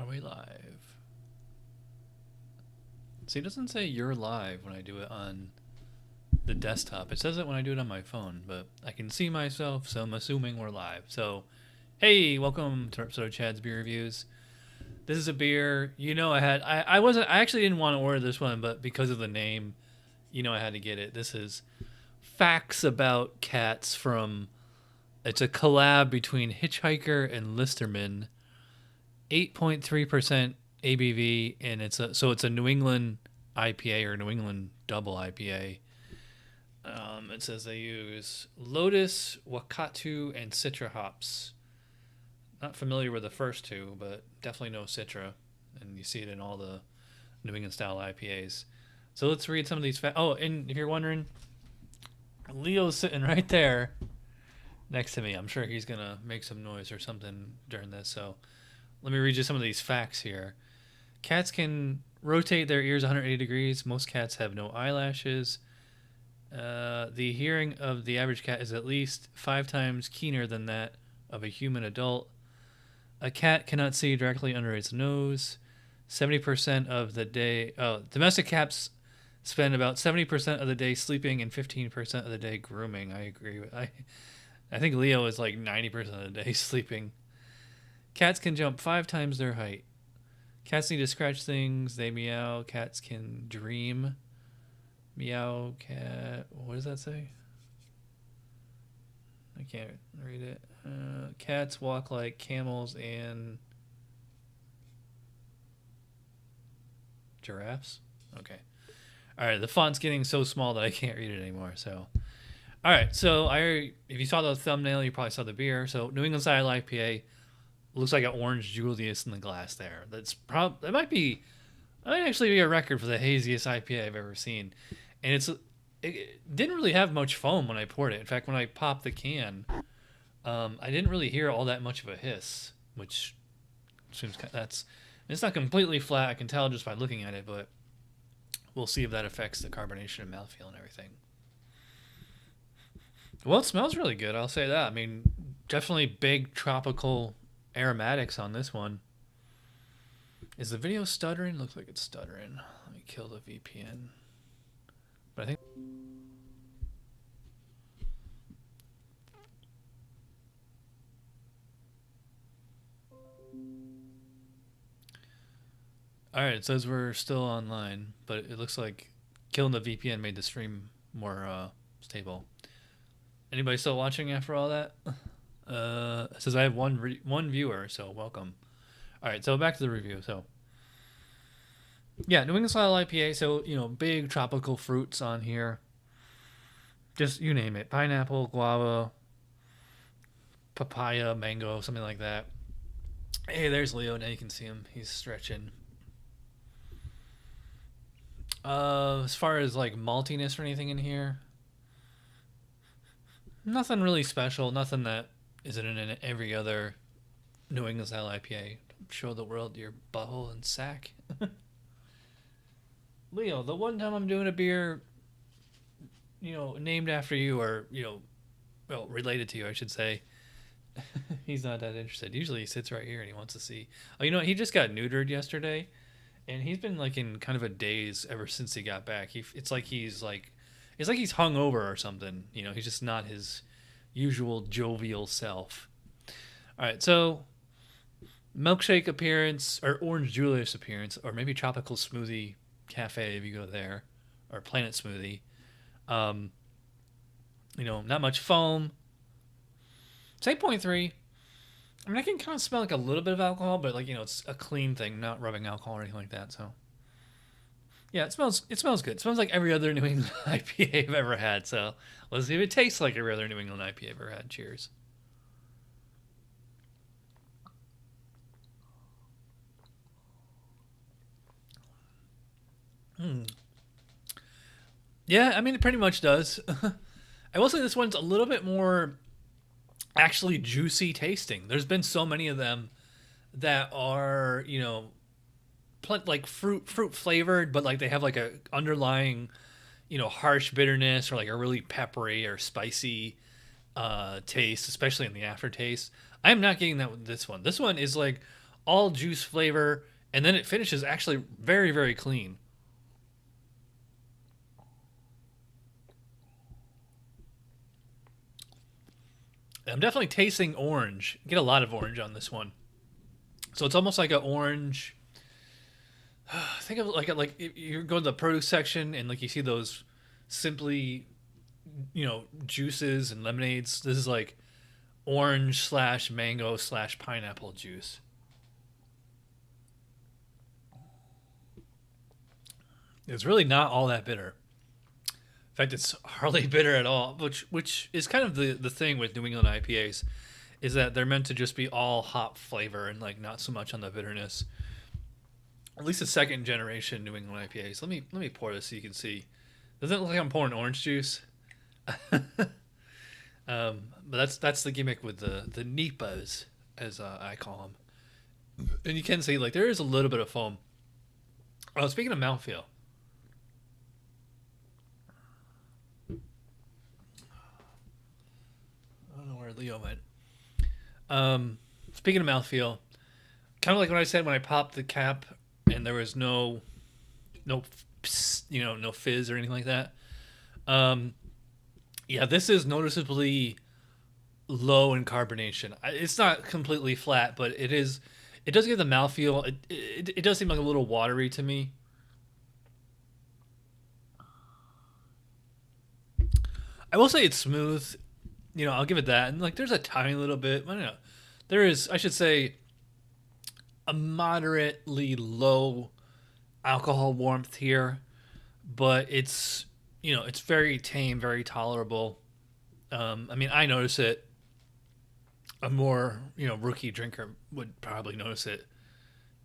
Are we live? See, it doesn't say you're live when I do it on the desktop. It says it when I do it on my phone, but I can see myself, so I'm assuming we're live. So, hey, welcome to an episode of Chad's Beer Reviews. This is a beer, I actually didn't want to order this one, but because of the name, I had to get it. This is Facts About Cats it's a collab between Hitch Hiker and Listermann. 8.3% ABV, and it's a New England IPA or New England double IPA. It says they use Lotus, Wakatu, and Citra hops. Not familiar with the first two, but definitely know Citra, and you see it in all the New England style IPAs. So let's read some of these. Oh, and if you're wondering, Leo's sitting right there next to me. I'm sure he's gonna make some noise or something during this. So let me read you some of these facts here. Cats can rotate their ears 180 degrees. Most cats have no eyelashes. The hearing of the average cat is at least 5 times keener than that of a human adult. A cat cannot see directly under its nose. 70% of the day... domestic cats spend about 70% of the day sleeping and 15% of the day grooming. I agree with... I think Leo is like 90% of the day sleeping. Cats can jump 5 times their height. Cats need to scratch things. They meow. Cats can dream. Meow, cat. What does that say? I can't read it. Cats walk like camels and giraffes. Okay. All right. The font's getting so small that I can't read it anymore. So, all right. So if you saw the thumbnail, you probably saw the beer. So New England style IPA. Looks like an orange Julius in the glass there. That might actually be a record for the haziest IPA I've ever seen. And it didn't really have much foam when I poured it. In fact, when I popped the can, I didn't really hear all that much of a hiss, which seems it's not completely flat. I can tell just by looking at it, but we'll see if that affects the carbonation and mouthfeel and everything. Well, it smells really good. I'll say that. I mean, definitely big tropical aromatics on this one. Is the video stuttering? Looks like it's stuttering. Let me kill the VPN. But I think... Alright, it says we're still online, but it looks like killing the VPN made the stream more stable. Anybody still watching after all that? It says I have one viewer, so welcome. All right, so back to the review. So, yeah, New England style IPA. So, big tropical fruits on here. Just you name it: pineapple, guava, papaya, mango, something like that. Hey, there's Leo. Now you can see him. He's stretching. As far as like maltiness or anything in here, nothing really special. Nothing that isn't in every other New England style IPA. Show the world your butthole and sack. Leo, the one time I'm doing a beer, named after you or, related to you, I should say, he's not that interested. Usually he sits right here and he wants to see. Oh, he just got neutered yesterday, and he's been like in kind of a daze ever since he got back. It's like he's hungover or something. He's just not his usual jovial self. All right, so milkshake appearance or orange Julius appearance, or maybe tropical smoothie cafe if you go there, or Planet Smoothie. Not much foam. It's 8.3. I mean, I can kind of smell like a little bit of alcohol, but it's a clean thing, not rubbing alcohol or anything like that. So yeah, it smells good. It smells like every other New England IPA I've ever had. So let's see if it tastes like every other New England IPA I've ever had. Cheers. Yeah, I mean, it pretty much does. I will say this one's a little bit more actually juicy tasting. There's been so many of them that are, like fruit flavored, but like they have like a underlying, harsh bitterness or like a really peppery or spicy taste, especially in the aftertaste. I'm not getting that with this one. This one is like all juice flavor, and then it finishes actually very, very clean. I'm definitely tasting orange. Get a lot of orange on this one. So it's almost like an orange. Think of it like you go to the produce section and like you see those simply, juices and lemonades. This is like orange slash mango slash pineapple juice. It's really not all that bitter. In fact, it's hardly bitter at all, which is kind of the thing with New England IPAs, is that they're meant to just be all hop flavor and like not so much on the bitterness. At least the second generation New England IPAs. Let me pour this so you can see. Doesn't it look like I'm pouring orange juice? But that's the gimmick with the NEPAs, as I call them. And you can see like there is a little bit of foam. Oh, speaking of mouthfeel. I don't know where Leo went. Speaking of mouthfeel, kind of like what I said when I popped the cap and there was no fizz or anything like that. Yeah, this is noticeably low in carbonation. It's not completely flat, but it is. It does give the mouthfeel. It does seem like a little watery to me. I will say it's smooth. I'll give it that. And like, there's a tiny little bit. I don't know. There is, I should say, a moderately low alcohol warmth here, but it's it's very tame, very tolerable. I notice it. A more rookie drinker would probably notice it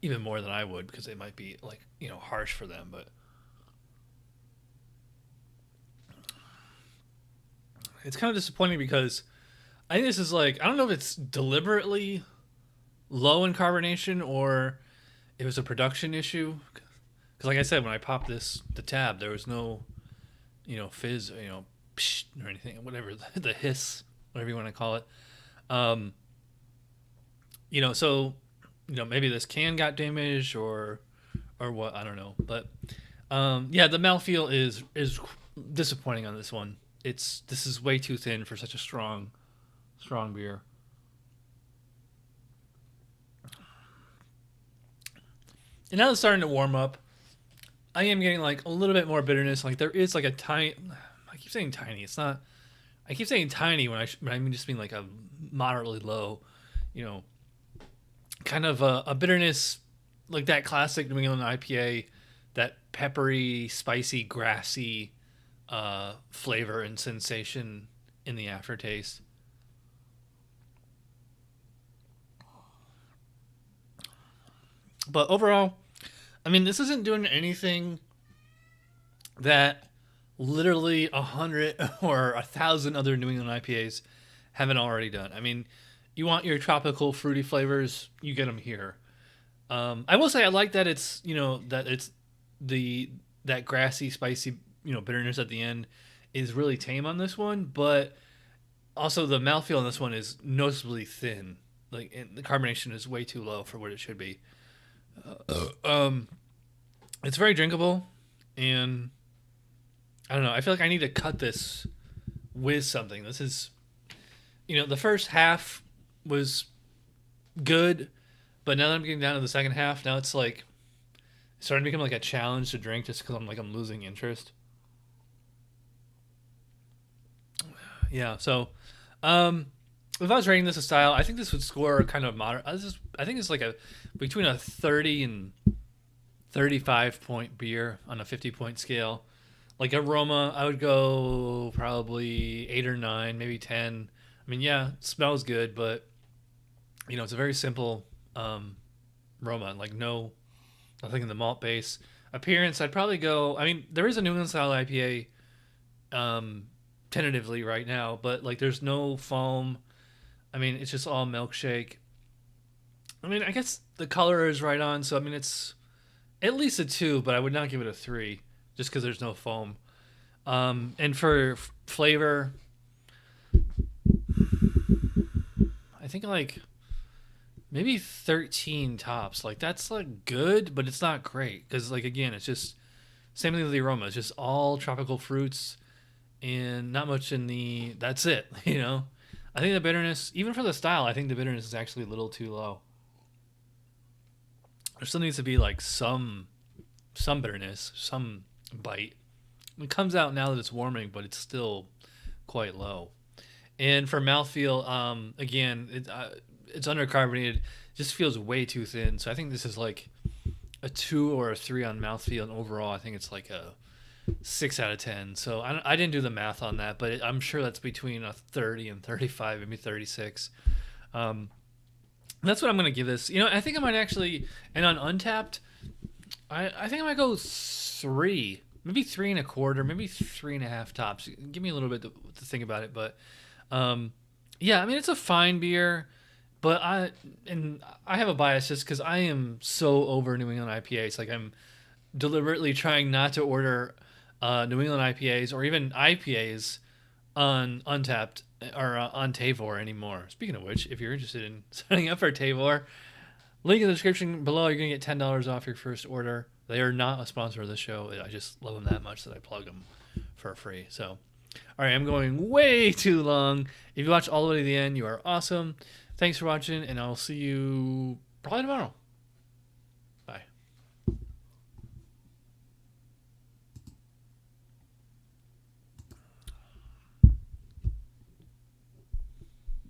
even more than I would, because it might be like harsh for them. But it's kind of disappointing because I think this is like, I don't know if it's deliberately low in carbonation or it was a production issue. Because like I said, when I popped the tab, there was no, fizz, psh, or anything, whatever, the hiss, whatever you want to call it. So, maybe this can got damaged or what, I don't know. But, the mouthfeel is disappointing on this one. This is way too thin for such a strong beer. And now it's starting to warm up. I am getting like a little bit more bitterness. Like there is like a tiny. I keep saying tiny. It's not. I keep saying tiny when I just mean like a moderately low, kind of a bitterness like that classic New England IPA, that peppery, spicy, grassy flavor and sensation in the aftertaste. But overall, this isn't doing anything that literally 100 or 1,000 other New England IPAs haven't already done. You want your tropical fruity flavors, you get them here. I will say I like that it's that it's that grassy, spicy bitterness at the end is really tame on this one, but also the mouthfeel on this one is noticeably thin. Like the carbonation is way too low for what it should be. It's very drinkable, and I don't know. I feel like I need to cut this with something. This is, the first half was good, but now that I'm getting down to the second half, now it's like it's starting to become like a challenge to drink just because I'm losing interest. Yeah. So, if I was rating this a style, I think this would score kind of moderate. I think it's like between a 30 and 35 point beer on a 50-point scale. Like aroma, I would go probably 8 or 9, maybe 10. It smells good, but it's a very simple aroma. Like nothing in the malt base. Appearance, I'd probably go. There is a New England style IPA, tentatively right now, but like there's no foam. It's just all milkshake. I guess the color is right on, so it's at least a 2, but I would not give it a 3 just because there's no foam. And for flavor, I think like maybe 13 tops. Like that's like good, but it's not great because like again, it's just same thing with the aroma. It's just all tropical fruits and not much in the. That's it. You know, I think the bitterness, even for the style, I think the bitterness is actually a little too low. There still needs to be like some bitterness, some bite. It comes out now that it's warming, but it's still quite low. And for mouthfeel, again, it's undercarbonated. It just feels way too thin. So I think this is like a 2 or a 3 on mouthfeel, and overall, I think it's like a 6 out of 10. So I didn't do the math on that, but I'm sure that's between a 30 and 35, maybe 36. That's what I'm gonna give this. You know, I think I might actually, and on Untapped, I think I might go 3, maybe 3.25, maybe 3.5 tops. Give me a little bit to think about it, but yeah, I mean it's a fine beer, but I have a bias just because I am so over New England IPAs. Like I'm deliberately trying not to order New England IPAs or even IPAs on Untapped or on Tavour anymore. Speaking of which, if you're interested in signing up for Tavour, link in the description below. You're gonna get $10 off your first order. They are not a sponsor of the show. I just love them that much that I plug them for free. So, all right, I'm going way too long. If you watch all the way to the end, you are awesome. Thanks for watching, and I'll see you probably tomorrow.